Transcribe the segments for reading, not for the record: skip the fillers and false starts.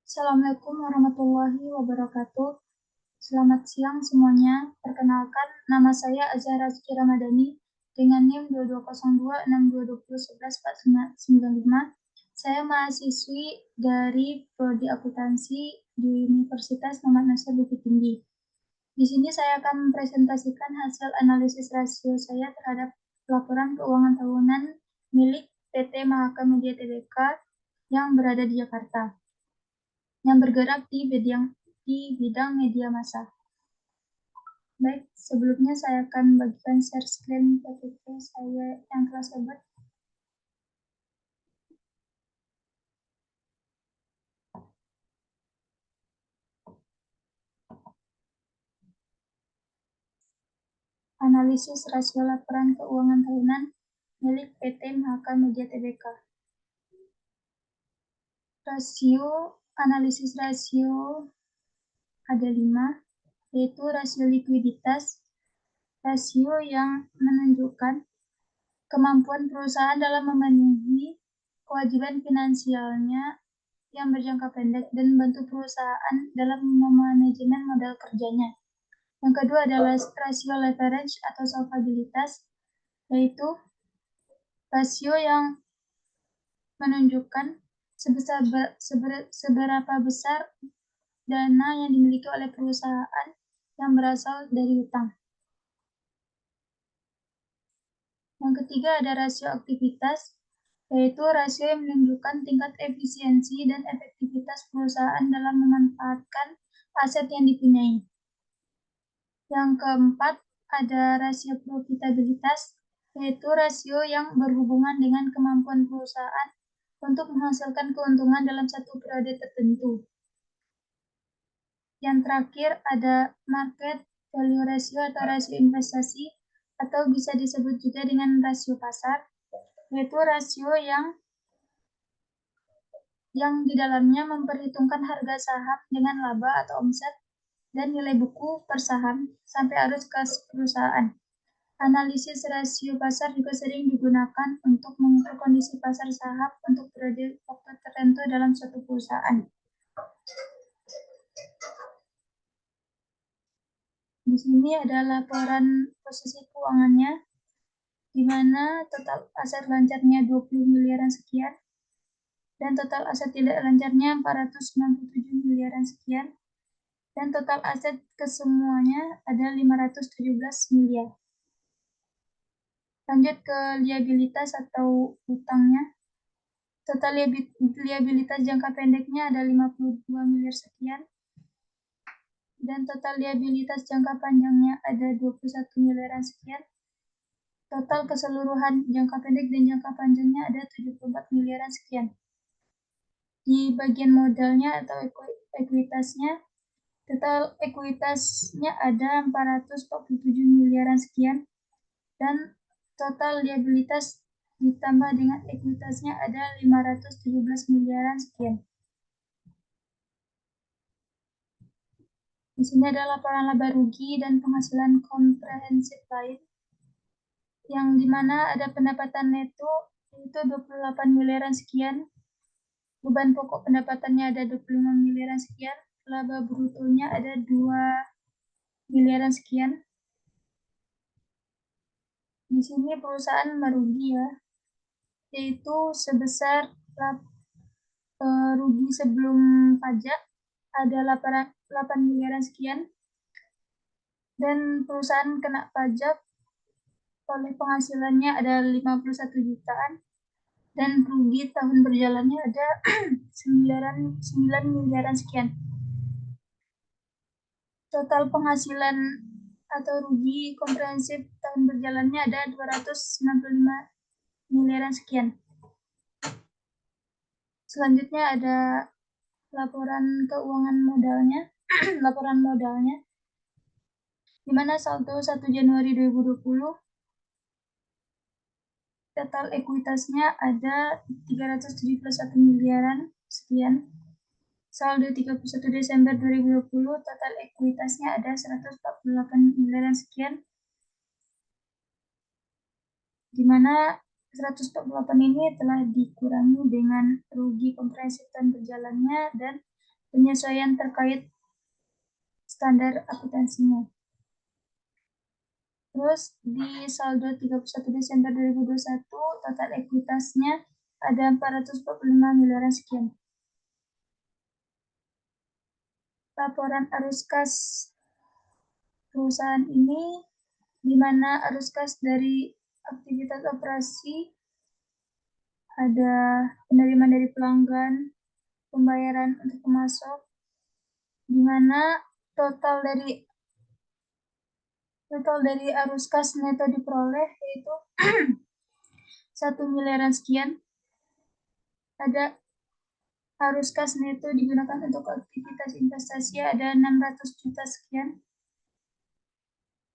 Assalamualaikum warahmatullahi wabarakatuh. Selamat siang semuanya. Perkenalkan, nama saya Azhara Rizky Ramadhani dengan NIM 22026220114595. Saya mahasiswi dari Prodi Akuntansi di Universitas Muhammad Nasir Bukit Tinggi. Di sini saya akan mempresentasikan hasil analisis rasio saya terhadap laporan keuangan tahunan milik PT Mahaka Media Tbk yang berada di Jakarta, yang bergerak di bidang media massa. Baik, sebelumnya saya akan bagikan share screen PPT saya yang telah saya buat. Analisis rasio laporan keuangan tahunan milik PT Mahaka Media Tbk. Analisis rasio ada 5, yaitu rasio likuiditas, rasio yang menunjukkan kemampuan perusahaan dalam memenuhi kewajiban finansialnya yang berjangka pendek dan membantu perusahaan dalam memanajemen modal kerjanya. Yang kedua adalah rasio leverage atau solvabilitas, yaitu rasio yang menunjukkan seberapa besar dana yang dimiliki oleh perusahaan yang berasal dari hutang. Yang ketiga ada rasio aktivitas, yaitu rasio yang menunjukkan tingkat efisiensi dan efektivitas perusahaan dalam memanfaatkan aset yang dipunyai. Yang keempat ada rasio profitabilitas, yaitu rasio yang berhubungan dengan kemampuan perusahaan untuk menghasilkan keuntungan dalam satu periode tertentu. Yang terakhir ada market value ratio atau rasio investasi, atau bisa disebut juga dengan rasio pasar, yaitu rasio yang di dalamnya memperhitungkan harga saham dengan laba atau omset dan nilai buku per saham sampai arus kas perusahaan. Analisis rasio pasar juga sering digunakan untuk mengukur kondisi pasar saham untuk periode waktu tertentu dalam suatu perusahaan. Di sini ada laporan posisi keuangannya, di mana total aset lancarnya 20 miliaran sekian, dan total aset tidak lancarnya 497 miliaran sekian, dan total aset kesemuanya ada 517 miliar. Lanjut ke liabilitas atau utangnya. Total liabilitas jangka pendeknya ada 52 miliar sekian, dan total liabilitas jangka panjangnya ada 21 miliaran sekian. Total keseluruhan jangka pendek dan jangka panjangnya ada 74 miliaran sekian. Di bagian modalnya atau ekuitasnya, total ekuitasnya ada 447 miliaran sekian, dan total liabilitas ditambah dengan ekuitasnya ada 517 miliaran sekian. Di sini ada laporan laba rugi dan penghasilan komprehensif lain, yang dimana ada pendapatan neto itu 28 miliaran sekian, beban pokok pendapatannya ada 25 miliaran sekian, laba brutonya ada 2 miliaran sekian. Di sini perusahaan merugi ya, yaitu sebesar rugi sebelum pajak ada 8 miliaran sekian, dan perusahaan kena pajak oleh penghasilannya ada 51 jutaan, dan rugi tahun berjalannya ada 9 miliaran sekian. Total penghasilan atau rugi komprehensif tahun berjalannya ada 295 miliaran sekian. Selanjutnya ada laporan keuangan modalnya, laporan modalnya, di mana saldo 1 Januari 2020 total ekuitasnya ada 371 miliaran sekian. Saldo 31 Desember 2020 total ekuitasnya ada 148 miliaran sekian, di mana 148 ini telah dikurangi dengan rugi komprehensif tahun berjalannya dan penyesuaian terkait standar akuntansinya. Terus di saldo 31 Desember 2021 total ekuitasnya ada 445 miliaran sekian. Laporan arus kas perusahaan ini di mana arus kas dari aktivitas operasi ada penerimaan dari pelanggan, pembayaran untuk pemasok, di mana total dari arus kas neto diperoleh yaitu 1 miliaran sekian. Ada arus kas neto digunakan untuk aktivitas investasi ada 600 juta sekian.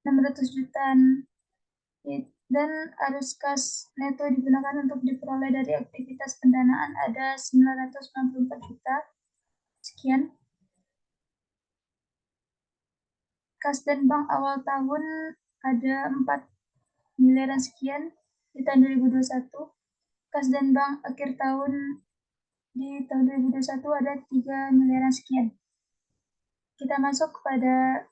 600 jutaan. Dan arus kas neto digunakan untuk diperoleh dari aktivitas pendanaan ada 994 juta sekian. Kas dan bank awal tahun ada 4 miliaran sekian di tahun 2021. Kas dan bank akhir tahun di tahun 2021 ada 3 miliaran sekian. Kita masuk kepada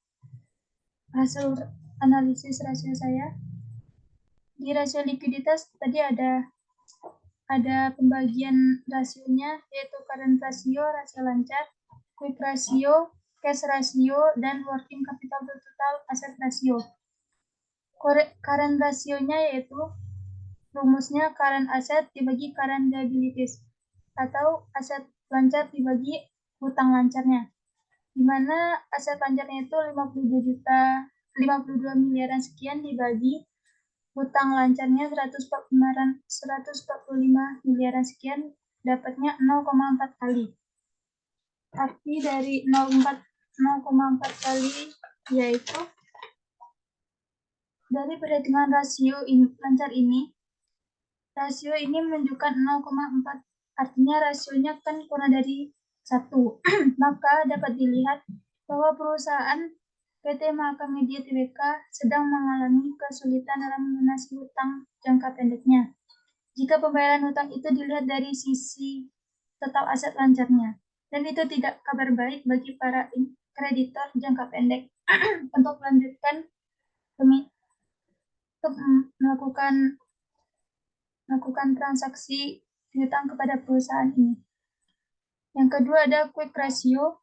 hasil analisis rasio saya. Di rasio likuiditas tadi ada pembagian rasionya yaitu current rasio, rasio lancar, quick rasio, cash rasio, dan working capital to total asset rasio. Current rasionya yaitu rumusnya current asset dibagi current liabilities atau aset lancar dibagi hutang lancarnya, di mana aset lancarnya itu 52 miliaran sekian dibagi hutang lancarnya 145 miliaran sekian, dapatnya 0,4 kali. Arti dari 0,4 kali yaitu dari perhitungan rasio lancar ini, rasio ini menunjukkan 0,4, artinya rasionya kan kurang dari 1. Maka dapat dilihat bahwa perusahaan PT Mahaka Media Tbk sedang mengalami kesulitan dalam melunasi hutang jangka pendeknya. Jika pembayaran hutang itu dilihat dari sisi total aset lancarnya, dan itu tidak kabar baik bagi para kreditor jangka pendek untuk melanjutkan untuk melakukan transaksi hutang kepada perusahaan ini. Yang kedua ada quick ratio,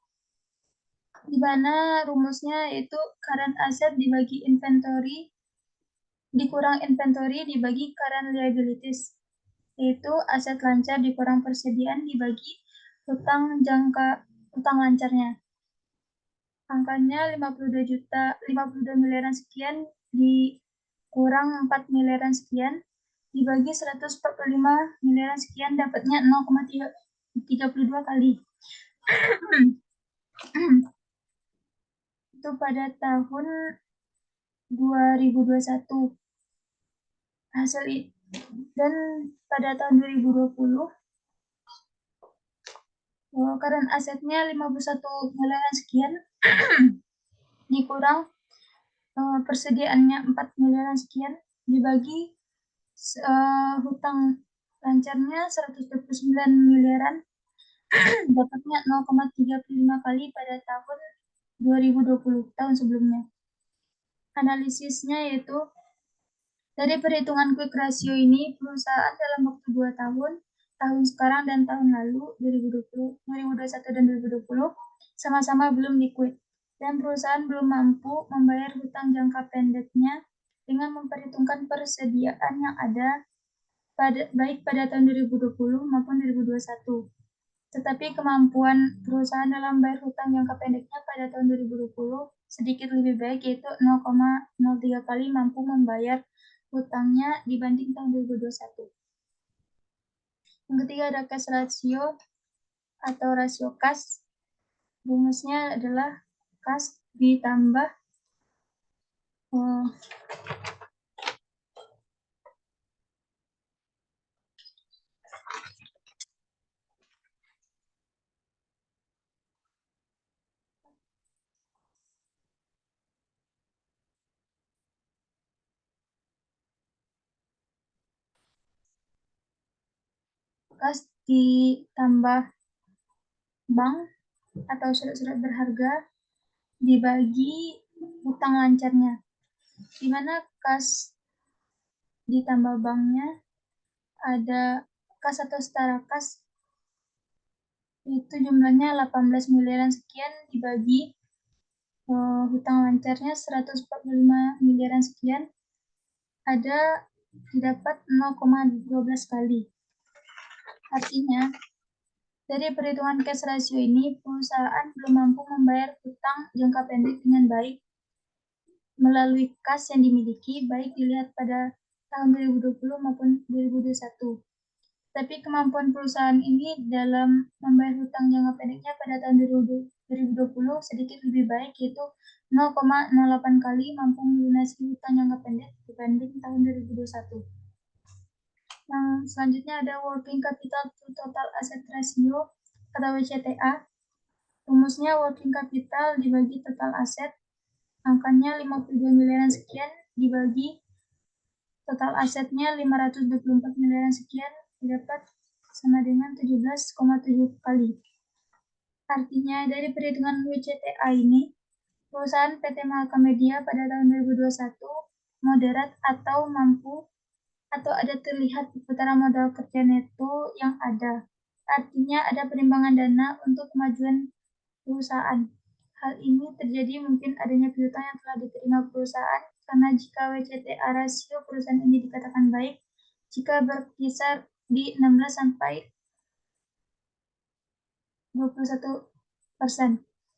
di mana rumusnya yaitu current asset dibagi inventory dikurang inventory dibagi current liabilities, yaitu aset lancar dikurang persediaan dibagi hutang lancarnya. Angkanya 52 miliaran sekian dikurang 4 miliaran sekian dibagi 145 miliaran sekian, dapatnya 0,32 kali. Itu pada tahun 2021. Hasil dan pada tahun 2020 current asetnya 51 miliaran sekian dikurang persediaannya 4 miliaran sekian dibagi hutang lancarnya 129 miliaran, dapatnya 0,35 kali pada tahun 2020, tahun sebelumnya. Analisisnya yaitu dari perhitungan quick ratio ini, perusahaan dalam waktu 2 tahun sekarang dan tahun lalu 2021 dan 2020 sama-sama belum liquid, dan perusahaan belum mampu membayar hutang jangka pendeknya dengan memperhitungkan persediaan yang ada baik pada tahun 2020 maupun 2021. Tetapi kemampuan perusahaan dalam bayar hutang jangka pendeknya pada tahun 2020 sedikit lebih baik, yaitu 0,03 kali mampu membayar hutangnya dibanding tahun 2021. Yang ketiga ada cash ratio atau rasio kas. Rumusnya adalah kas ditambah kas ditambah bank atau surat-surat berharga dibagi hutang lancarnya, di mana kas ditambah banknya ada kas atau setara kas itu jumlahnya 18 miliaran sekian dibagi hutang lancarnya 145 miliaran sekian, ada didapat 0,12 kali. Artinya, dari perhitungan cash ratio ini, perusahaan belum mampu membayar hutang jangka pendek dengan baik melalui kas yang dimiliki, baik dilihat pada tahun 2020 maupun 2021. Tapi kemampuan perusahaan ini dalam membayar hutang jangka pendeknya pada tahun 2020 sedikit lebih baik, yaitu 0,08 kali mampu melunasi hutang jangka pendek dibanding tahun 2021. Yang selanjutnya ada working capital to total asset ratio atau WCTA. Rumusnya working capital dibagi total aset, angkanya 52 miliaran sekian dibagi total asetnya 524 miliaran sekian didapat sama dengan 17,7 kali. Artinya dari perhitungan WCTA ini, perusahaan PT Malaka Media pada tahun 2021 moderat atau mampu atau ada terlihat putaran modal kerja neto yang ada. Artinya ada perimbangan dana untuk kemajuan perusahaan. Hal ini terjadi mungkin adanya piutang yang telah diterima perusahaan karena jika WCTA rasio perusahaan ini dikatakan baik, jika berkisar di 16 sampai 21%.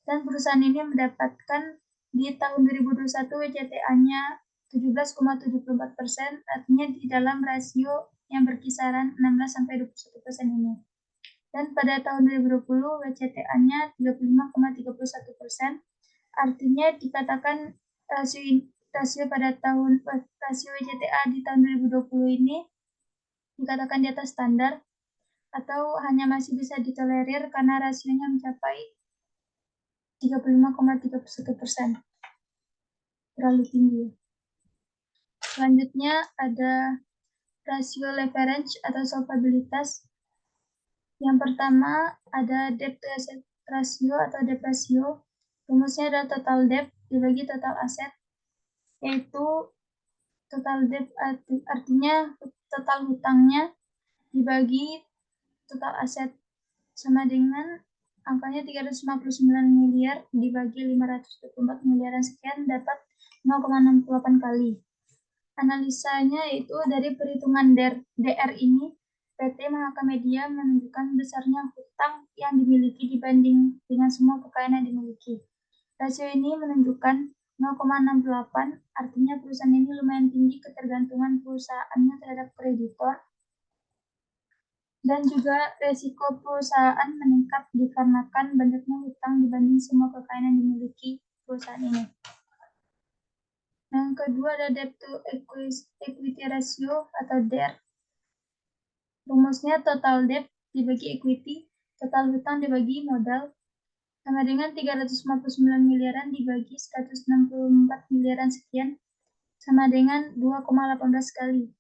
Dan perusahaan ini mendapatkan di tahun 2021 WCTA-nya 17,74%, artinya di dalam rasio yang berkisaran 16 sampai 21% ini. Dan pada tahun 2020 WCTA-nya 35,31%, artinya dikatakan rasio pada tahun rasio WCTA di tahun 2020 ini dikatakan di atas standar atau hanya masih bisa ditolerir karena rasionya mencapai 35,31%. Terlalu tinggi. Selanjutnya ada rasio leverage atau solvabilitas. Yang pertama ada debt to asset ratio atau debt ratio. Rumusnya adalah total debt dibagi total aset, yaitu total debt artinya total hutangnya dibagi total aset sama dengan angkanya 359 miliar dibagi 524 miliaran sekian dapat 0,68 kali. Analisanya yaitu dari perhitungan DR ini, PT Malaka Media menunjukkan besarnya hutang yang dimiliki dibanding dengan semua kekayaan yang dimiliki. Rasio ini menunjukkan 0,68, artinya perusahaan ini lumayan tinggi ketergantungan perusahaannya terhadap kreditor, dan juga resiko perusahaan meningkat dikarenakan banyaknya hutang dibanding semua kekayaan yang dimiliki perusahaan ini. Yang kedua ada debt to equity ratio atau DER. Rumusnya total debt dibagi equity, total hutang dibagi modal, sama dengan 359 miliaran dibagi 164 miliaran sekian, sama dengan 2,18 kali.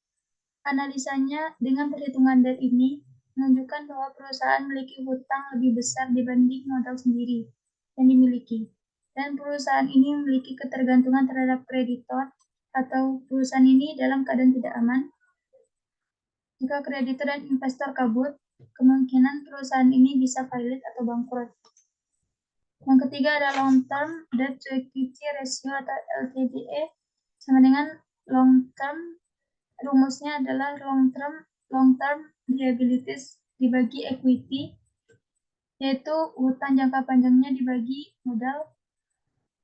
Analisanya dengan perhitungan DER ini menunjukkan bahwa perusahaan memiliki hutang lebih besar dibanding modal sendiri yang dimiliki. Dan perusahaan ini memiliki ketergantungan terhadap kreditor atau perusahaan ini dalam keadaan tidak aman. Jika kreditor dan investor kabur, kemungkinan perusahaan ini bisa failit atau bangkrut. Yang ketiga ada long term debt to equity ratio atau LTDE sama dengan long term. Rumusnya adalah long term liabilities dibagi equity, yaitu hutang jangka panjangnya dibagi modal,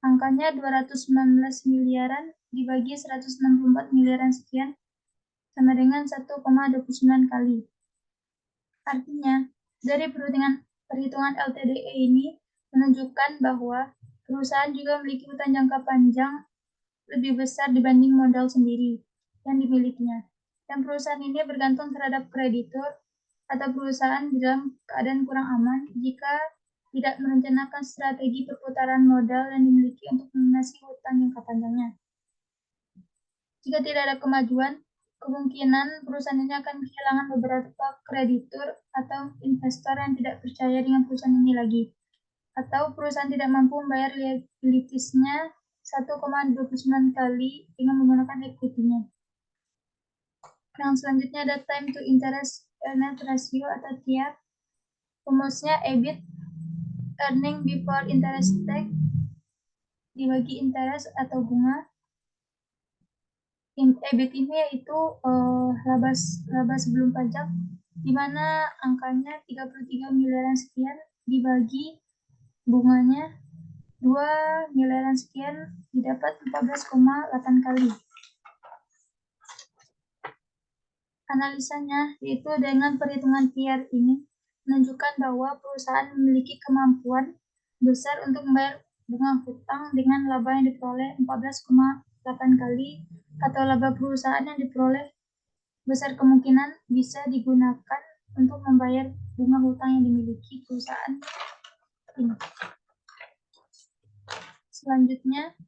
angkanya 219 miliaran dibagi 164 miliaran sekian, sama dengan 1,29 kali. Artinya, dari perhitungan LTDE ini menunjukkan bahwa perusahaan juga memiliki hutang jangka panjang lebih besar dibanding modal sendiri yang dimilikinya. Dan perusahaan ini bergantung terhadap kreditur atau perusahaan dalam keadaan kurang aman jika tidak merencanakan strategi perputaran modal yang dimiliki untuk melunasi hutang jangka panjangnya. Jika tidak ada kemajuan, kemungkinan perusahaan ini akan kehilangan beberapa kreditur atau investor yang tidak percaya dengan perusahaan ini lagi. atau perusahaan tidak mampu membayar liabilitasnya 1,29 kali dengan menggunakan equity-nya. Yang selanjutnya ada time to interest earned ratio atau TIAR. Rumusnya EBIT, earning before interest tax, dibagi interest atau bunga. EBIT ini yaitu laba sebelum pajak, di mana angkanya 33 miliaran sekian dibagi bunganya 2 miliaran sekian didapat 14,8 kali. Analisanya yaitu dengan perhitungan TIAR ini menunjukkan bahwa perusahaan memiliki kemampuan besar untuk membayar bunga hutang dengan laba yang diperoleh 14,8 kali, atau laba perusahaan yang diperoleh besar kemungkinan bisa digunakan untuk membayar bunga hutang yang dimiliki perusahaan ini. Selanjutnya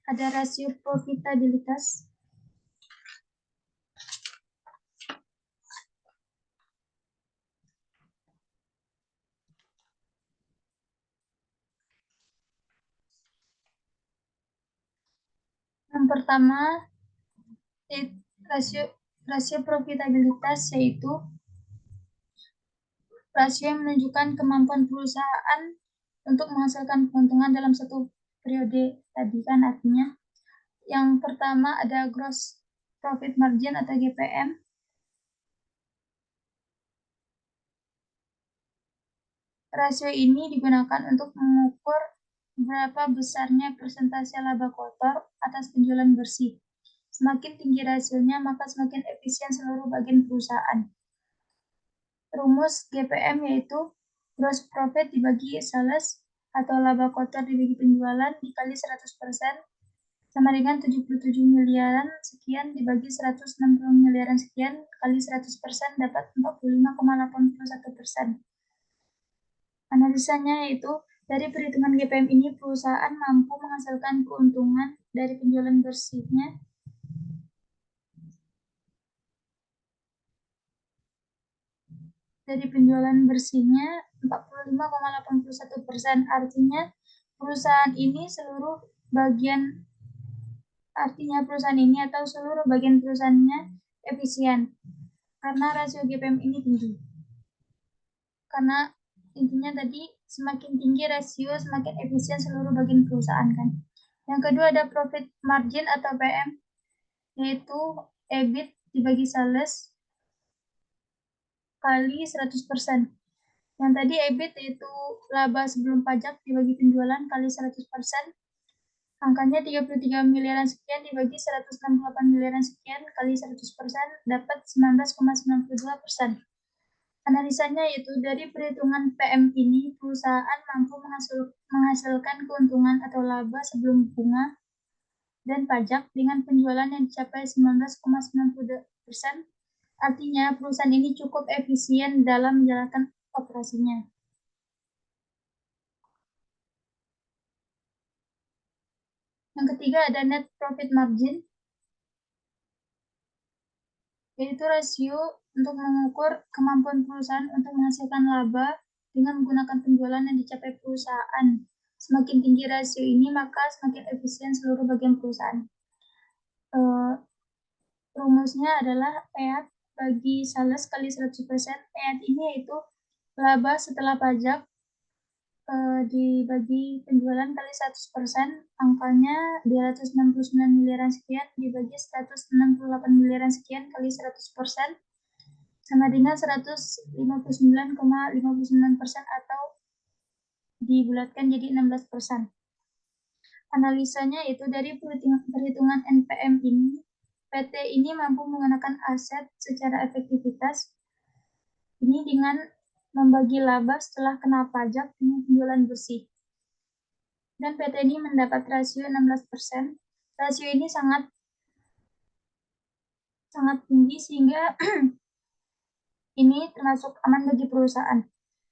ada rasio profitabilitas. Yang pertama, rasio profitabilitas yaitu rasio yang menunjukkan kemampuan perusahaan untuk menghasilkan keuntungan dalam satu periode. Tadi kan artinya yang pertama ada gross profit margin atau GPM. Rasio ini digunakan untuk mengukur berapa besarnya persentase laba kotor atas penjualan bersih. Semakin tinggi rasionya, maka semakin efisien seluruh bagian perusahaan. Rumus GPM yaitu gross profit dibagi sales atau laba kotor dibagi penjualan dikali 100% sama dengan 77 miliaran sekian dibagi 160 miliaran sekian kali 100% dapat 45,81%. Analisanya yaitu dari perhitungan GPM ini perusahaan mampu menghasilkan keuntungan dari penjualan bersihnya dari penjualan bersihnya 45,81%. Artinya perusahaan ini atau seluruh bagian perusahaannya efisien karena rasio GPM ini tinggi. Karena intinya tadi semakin tinggi rasio semakin efisien seluruh bagian perusahaan kan. Yang kedua ada profit margin atau PM, yaitu EBIT dibagi sales kali 100%. Yang tadi EBIT yaitu laba sebelum pajak dibagi penjualan kali 100%. Angkanya 33 miliaran sekian dibagi 168 miliaran sekian kali 100% dapat 19,92%. Analisanya yaitu dari perhitungan PM ini perusahaan mampu menghasilkan keuntungan atau laba sebelum bunga dan pajak dengan penjualan yang dicapai 19,92%. Artinya perusahaan ini cukup efisien dalam menjalankan operasinya. Yang ketiga ada net profit margin, yaitu rasio untuk mengukur kemampuan perusahaan untuk menghasilkan laba dengan menggunakan penjualan yang dicapai perusahaan. Semakin tinggi rasio ini, maka semakin efisien seluruh bagian perusahaan. Rumusnya adalah EAT bagi sales kali 100%. EAT ini yaitu laba setelah pajak dibagi penjualan kali 100%, angkanya 269 miliaran sekian dibagi 168 miliaran sekian kali 100%, sama dengan 159,59% atau dibulatkan jadi 16%. Analisanya itu dari perhitungan NPM ini, PT ini mampu menggunakan aset secara efektivitas ini dengan membagi laba setelah kena pajak dengan penjualan bersih. Dan PT ini mendapat rasio 16%. Rasio ini sangat tinggi sehingga ini termasuk aman bagi perusahaan.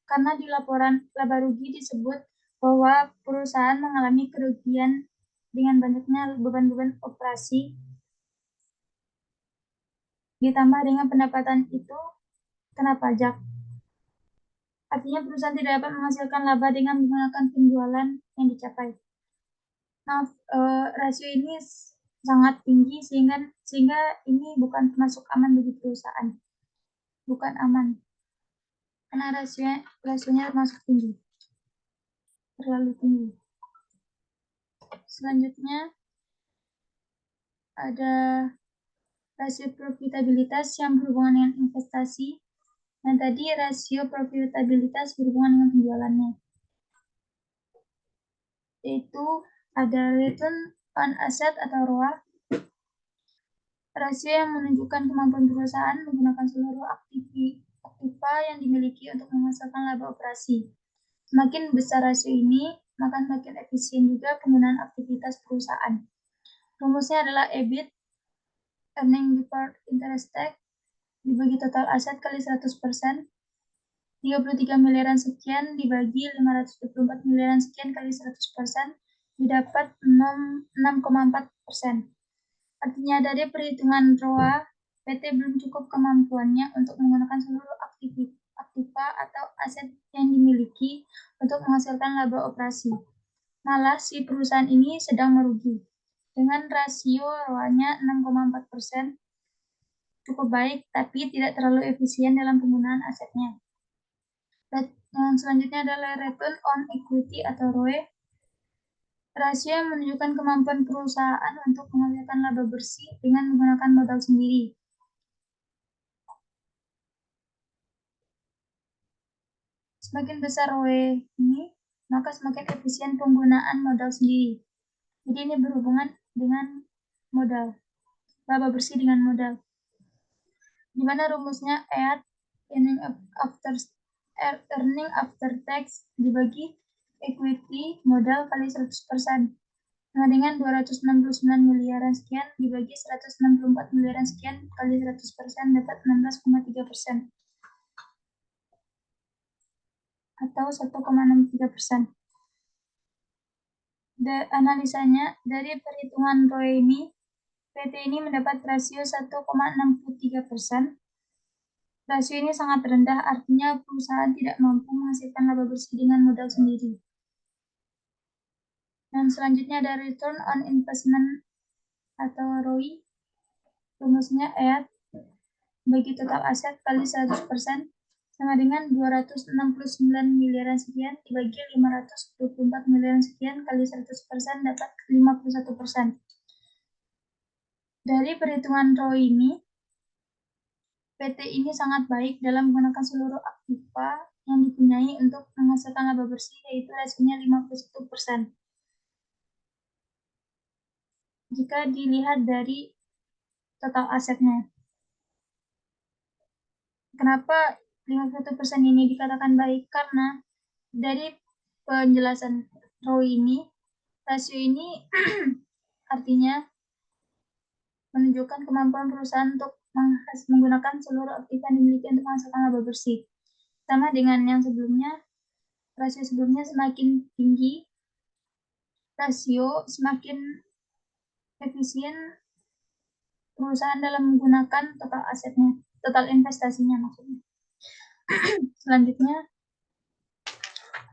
Karena di laporan laba rugi disebut bahwa perusahaan mengalami kerugian dengan banyaknya beban-beban operasi ditambah dengan pendapatan itu kena pajak. Artinya perusahaan tidak dapat menghasilkan laba dengan menggunakan penjualan yang dicapai. Nah, rasio ini sangat tinggi sehingga ini bukan termasuk aman bagi perusahaan. Bukan aman. Karena rasionya termasuk tinggi. Terlalu tinggi. Selanjutnya ada rasio profitabilitas yang berhubungan dengan investasi. Dan tadi rasio profitabilitas berhubungan dengan penjualannya. Yaitu ada return on asset atau ROA. Rasio yang menunjukkan kemampuan perusahaan menggunakan seluruh aktiva yang dimiliki untuk menghasilkan laba operasi. Semakin besar rasio ini, maka semakin efisien juga penggunaan aktivitas perusahaan. Rumusnya adalah EBIT, earning before interest tax, dibagi total aset kali 100%, 33 miliaran sekian dibagi 524 miliaran sekian kali 100%, didapat 6,4%. Artinya dari perhitungan ROA, PT belum cukup kemampuannya untuk menggunakan seluruh aktiva atau aset yang dimiliki untuk menghasilkan laba operasi. Malah si perusahaan ini sedang merugi. Dengan rasio ROA-nya 6,4%, cukup baik, tapi tidak terlalu efisien dalam penggunaan asetnya. Yang selanjutnya adalah return on equity atau ROE. Rasio yang menunjukkan kemampuan perusahaan untuk menghasilkan laba bersih dengan menggunakan modal sendiri. Semakin besar ROE ini, maka semakin efisien penggunaan modal sendiri. Jadi ini berhubungan dengan modal. Laba bersih dengan modal. Di mana rumusnya EAT, earning after tax dibagi equity modal kali 100%. Nah, dengan 269 miliaran sekian dibagi 164 miliaran sekian kali 100% dapat 16,3%. Atau 1,63%. Analisanya, dari perhitungan ROE ini, PT ini mendapat rasio 1,63%. Rasio ini sangat rendah, artinya perusahaan tidak mampu menghasilkan laba bersih dengan modal sendiri. Dan selanjutnya ada return on investment atau ROI. Rumusnya EAT bagi total aset kali 100% sama dengan 269 miliaran sekian dibagi 524 miliaran sekian kali 100% dapat 51%. Dari perhitungan ROI ini, PT ini sangat baik dalam menggunakan seluruh aktiva yang dipunyai untuk menghasilkan laba bersih, yaitu rasionya 51%. Jika dilihat dari total asetnya. Kenapa 51% ini dikatakan baik? Karena dari penjelasan ROI ini, rasio ini artinya menunjukkan kemampuan perusahaan untuk menggunakan seluruh aktiva yang dimiliki untuk menghasilkan laba bersih. Sama dengan yang sebelumnya, rasio sebelumnya semakin tinggi, rasio semakin efisien perusahaan dalam menggunakan total asetnya, total investasinya maksudnya. Selanjutnya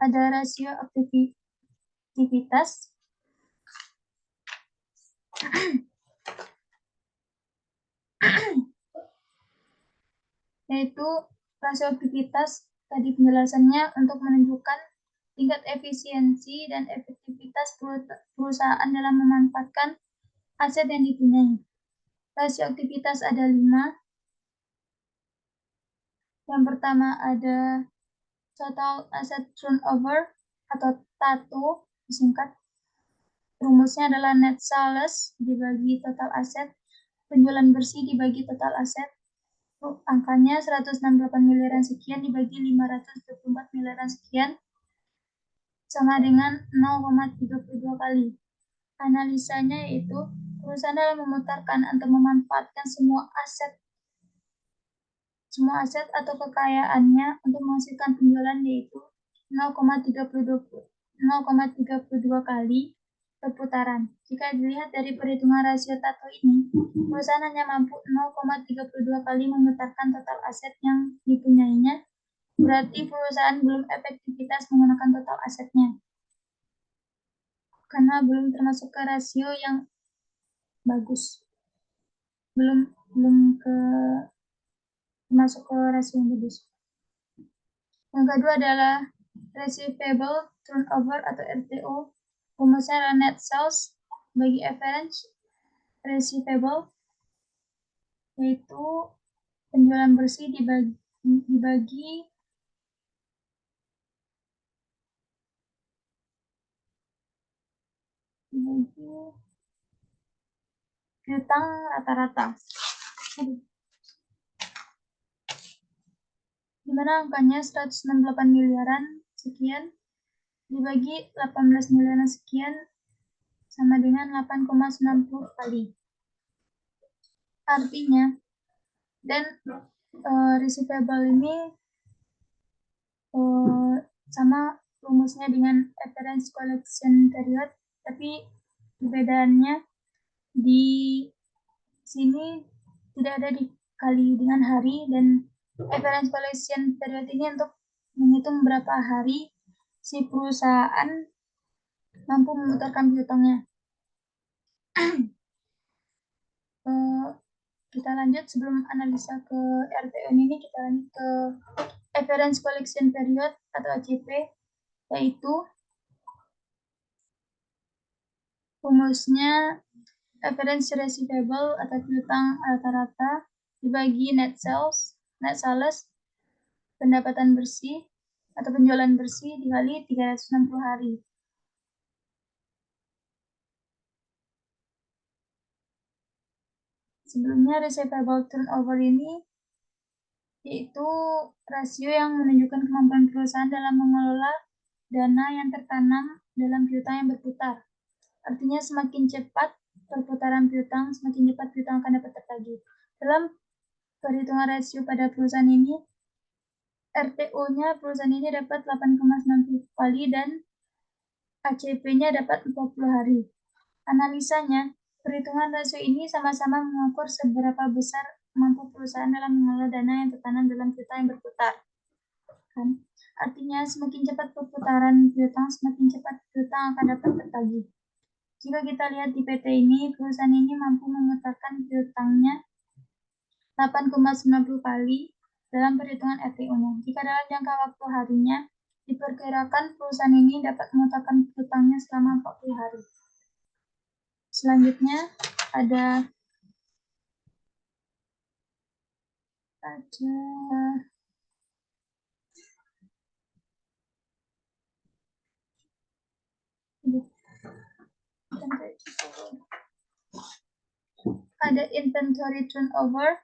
ada rasio aktivitas. Yaitu rasio aktivitas tadi penjelasannya untuk menunjukkan tingkat efisiensi dan efektivitas perusahaan dalam memanfaatkan aset yang dipunyai. Rasio aktivitas ada 5. Yang pertama ada total asset turnover atau TATO disingkat. Rumusnya adalah net sales dibagi total aset, penjualan bersih dibagi total aset. Angkanya 168 miliaran sekian dibagi 524 miliaran sekian sama dengan 0,32 kali. Analisanya yaitu perusahaan dalam memutarkan atau memanfaatkan semua aset atau kekayaannya untuk menghasilkan penjualan yaitu 0,32 kali perputaran. Jika dilihat dari perhitungan rasio TATO ini, perusahaan hanya mampu 0,32 kali memutarkan total aset yang dipunyainya berarti perusahaan belum efektivitas menggunakan total asetnya. Karena belum termasuk ke rasio yang bagus. Belum masuk ke rasio yang bagus. Yang kedua adalah receivable turnover atau RTO. Rumusnya adalah net sales bagi average receivable, yaitu penjualan bersih dibagi piutang rata-rata. Di mana angkanya 168 miliaran sekian dibagi 18 miliaran sekian sama dengan 8,90 kali. Artinya, dan receivable ini sama rumusnya dengan average collection period, tapi perbedaannya di sini tidak ada dikali dengan hari, dan average collection period ini untuk menghitung berapa hari si perusahaan mampu memutarkan piutangnya. Kita lanjut sebelum analisa ke RTO ini, kita lanjut ke average collection period atau ACP, yaitu rumusnya average receivable atau piutang rata-rata dibagi net sales, pendapatan bersih atau penjualan bersih dikali 360 hari. Sebelumnya receivable turnover ini yaitu rasio yang menunjukkan kemampuan perusahaan dalam mengelola dana yang tertanam dalam piutang yang berputar. Artinya semakin cepat perputaran piutang, semakin cepat piutang akan dapat tertagih. Dalam perhitungan rasio pada perusahaan ini, RTO-nya perusahaan ini dapat 8,90 kali dan ACP-nya dapat 40 hari. Analisanya, perhitungan rasio ini sama-sama mengukur seberapa besar mampu perusahaan dalam mengelola dana yang tertanam dalam piutang yang berputar. Kan? Artinya, semakin cepat perputaran piutang, semakin cepat piutang akan dapat tertagih. Jika kita lihat di PT ini, perusahaan ini mampu memutarkan piutangnya 8,90 kali dalam perhitungan RTO-nya. Jika dalam jangka waktu harinya, diperkirakan perusahaan ini dapat memutarkan piutangnya selama 40 hari. Selanjutnya ada inventory turnover,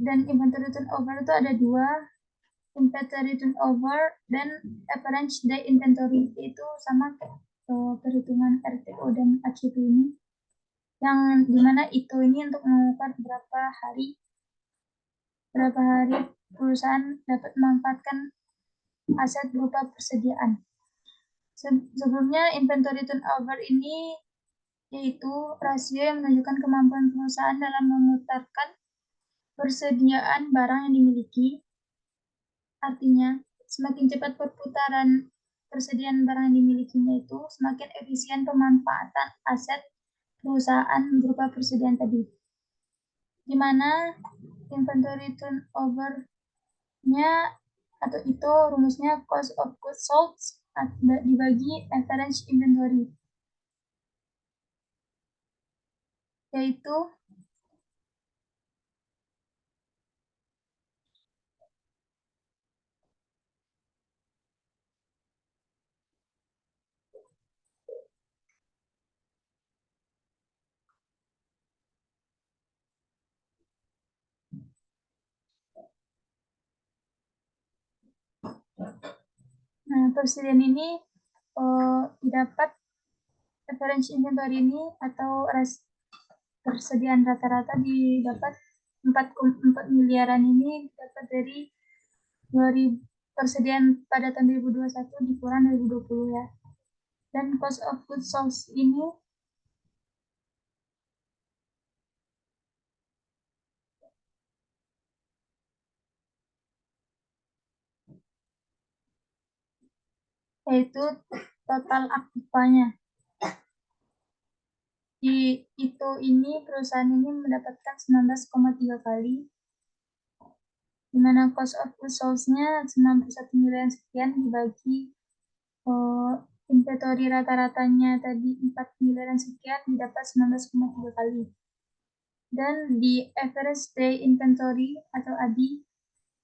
dan inventory turnover itu ada dua, inventory turnover dan average day inventory, itu sama kayak perhitungan RTO dan ACP ini, yang dimana itu ini untuk mengukur berapa hari perusahaan dapat memanfaatkan aset berupa persediaan. Sebelumnya inventory turnover ini yaitu rasio yang menunjukkan kemampuan perusahaan dalam memutarkan persediaan barang yang dimiliki. Artinya, semakin cepat perputaran persediaan barang yang dimilikinya itu, semakin efisien pemanfaatan aset perusahaan berupa persediaan tadi. Di mana inventory turnover-nya atau itu rumusnya cost of goods sold dibagi average inventory, yaitu persediaan ini didapat average inventory ini atau persediaan rata-rata didapat 4,4 miliaran ini dapat dari 2000 persediaan pada tahun 2021 dikurang 2020 ya. Dan cost of goods sold ini yaitu total aktifanya. Di itu ini perusahaan ini mendapatkan 19,3 kali, di mana cost of goods sold-nya 91 miliar sekian dibagi inventory rata-ratanya tadi 4 miliaran sekian didapat 19,3 kali. Dan di average day inventory atau ADI,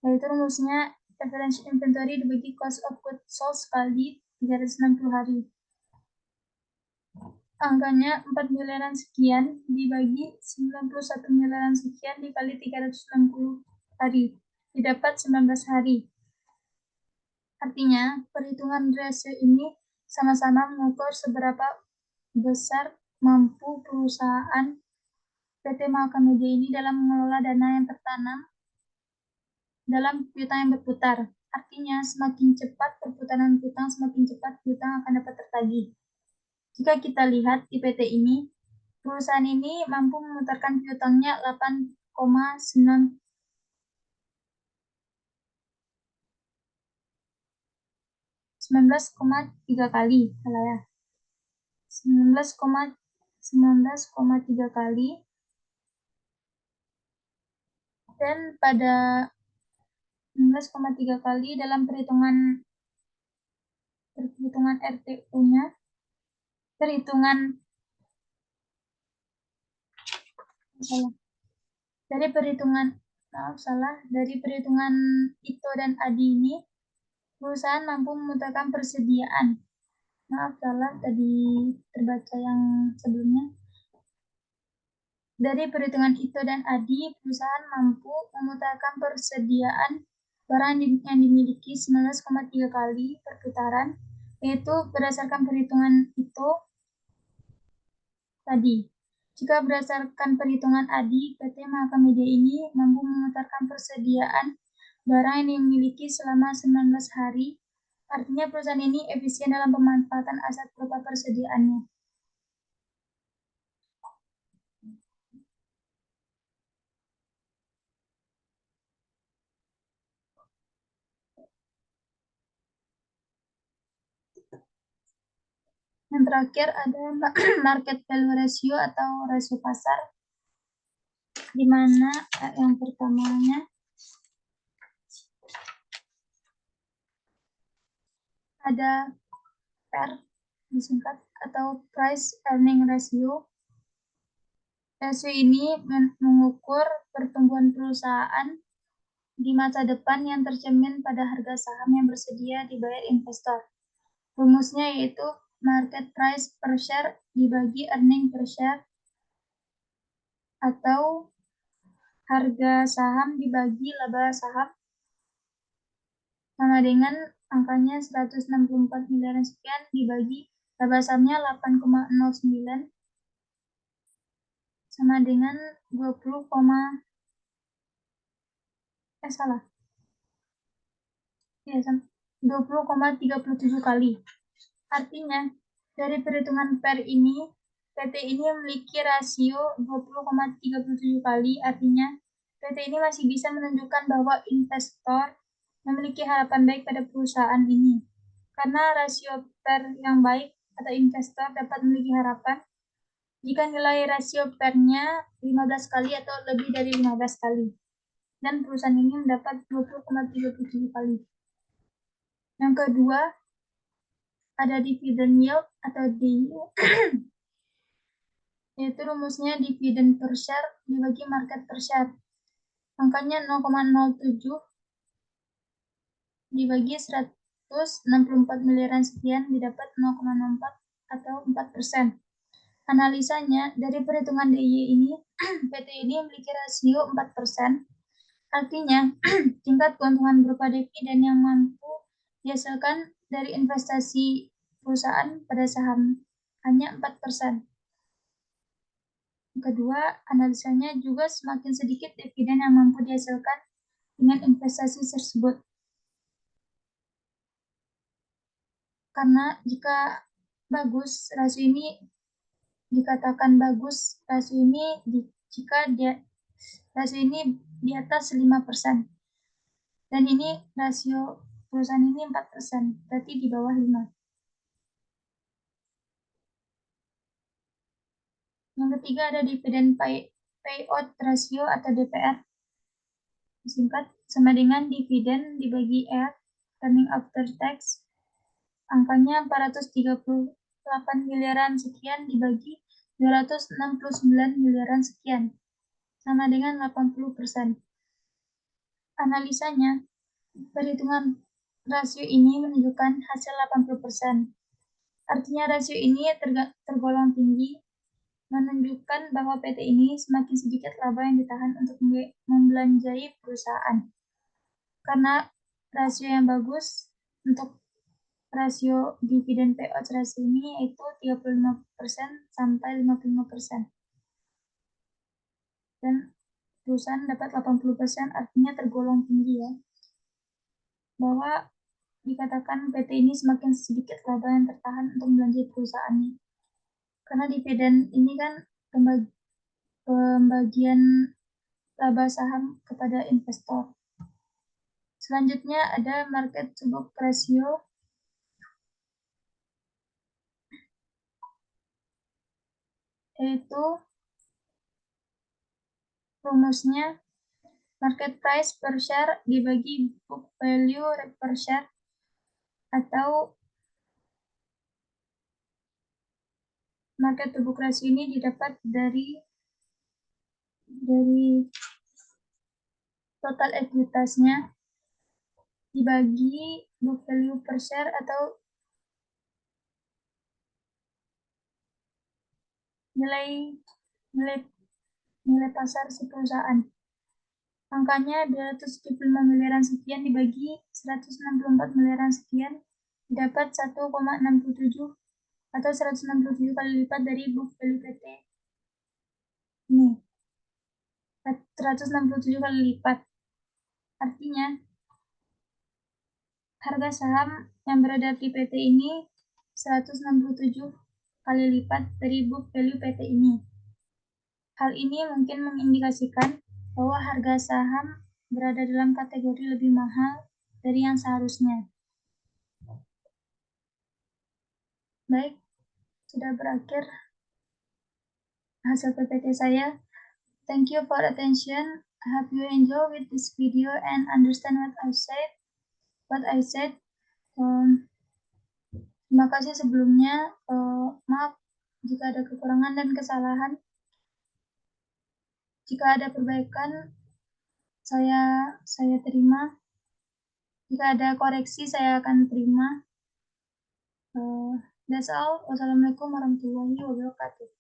yaitu rumusnya average inventory dibagi cost of goods sold kali 360 hari. Angkanya 4 miliaran sekian dibagi 91 miliaran sekian dikali 360 hari. Didapat 19 hari. Artinya, perhitungan rasio ini sama-sama mengukur seberapa besar mampu perusahaan PT Mahakamedia ini dalam mengelola dana yang tertanam dalam piutang yang berputar. Artinya, semakin cepat perputaran piutang, semakin cepat piutang akan dapat tertagih. Jika kita lihat di PT ini, perusahaan ini mampu memutarkan piutangnya 8,9 19,3 kali, salah ya. 19,3 kali. Dan pada 19,3 kali dalam perhitungan RTU-nya, dari perhitungan ITO dan ADI ini, perusahaan mampu memutarkan persediaan. Tadi terbaca yang sebelumnya. Dari perhitungan ITO dan ADI, perusahaan mampu memutarkan persediaan barang yang dimiliki 19,3 kali perputaran, yaitu berdasarkan perhitungan ITO tadi. Jika berdasarkan perhitungan ADI, PT Mahakamedia ini mampu memutarkan persediaan barang yang dimiliki selama 19 hari. Artinya perusahaan ini efisien dalam pemanfaatan aset berupa persediaannya. Yang terakhir ada market value ratio atau rasio pasar, di mana yang pertamanya ada PER disingkat atau price earning ratio. Rasio ini mengukur pertumbuhan perusahaan di masa depan yang tercermin pada harga saham yang bersedia dibayar investor. Rumusnya yaitu market price per share dibagi earning per share atau harga saham dibagi laba saham sama dengan angkanya 164 miliar sekian dibagi laba sahamnya 8,09 sama dengan 20,37 kali. Artinya, dari perhitungan PER ini, PT ini memiliki rasio 20,37 kali, artinya PT ini masih bisa menunjukkan bahwa investor memiliki harapan baik pada perusahaan ini. Karena rasio PER yang baik atau investor dapat memiliki harapan jika nilai rasio PER-nya 15 kali atau lebih dari 15 kali. Dan perusahaan ini mendapat 20,37 kali. Yang kedua, ada dividend yield atau DYU, yaitu rumusnya dividen per share dibagi market per share. Angkanya 0,07 dibagi 164 miliaran sekian didapat 0,04 atau 4%. Analisanya, dari perhitungan DY ini, PT ini memiliki rasio 4%. Artinya, tingkat keuntungan berupa dividen yang mampu dihasilkan dari investasi perusahaan pada saham hanya 4%. Kedua, analisanya juga semakin sedikit dividen yang mampu dihasilkan dengan investasi tersebut. Karena jika bagus, rasio ini dikatakan bagus, rasio ini jika rasio ini di atas 5%. Dan ini rasio perusahaan ini 4%, berarti di bawah 5. Yang ketiga ada dividend payout ratio atau DPR. Singkat, sama dengan dividen dibagi earning after tax. Angkanya 438 miliaran sekian dibagi 269 miliaran sekian. Sama dengan 80%. Analisanya, perhitungan rasio ini menunjukkan hasil 80%. Artinya rasio ini tergolong tinggi, menunjukkan bahwa PT ini semakin sedikit laba yang ditahan untuk membelanjai perusahaan. Karena rasio yang bagus untuk rasio dividen payout ratio ini yaitu 35% sampai 55%. Dan perusahaan dapat 80%, artinya tergolong tinggi ya. Bahwa dikatakan PT ini semakin sedikit laba yang tertahan untuk membelanjai perusahaannya. Karena dividen ini kan pembagian laba saham kepada investor. Selanjutnya ada market to book ratio, yaitu rumusnya market price per share dibagi book value per share, atau market to book ratio ini didapat dari total ekuitasnya dibagi book value per share atau nilai pasar si perusahaan. Angkanya 275 miliaran sekian dibagi 164 miliaran sekian, dapat 1,67 atau 167 kali lipat dari book value PT. Ini 167 kali lipat. Artinya harga saham yang beredar di PT ini 167 kali lipat dari book value PT ini. Hal ini mungkin mengindikasikan bahwa harga saham berada dalam kategori lebih mahal dari yang seharusnya. Baik, sudah berakhir hasil PPT saya. Thank you for attention. I hope you enjoy with this video and understand what I said. Terima kasih sebelumnya. Maaf jika ada kekurangan dan kesalahan. Jika ada perbaikan, saya terima. Jika ada koreksi, saya akan terima. That's all. Wassalamualaikum warahmatullahi wabarakatuh.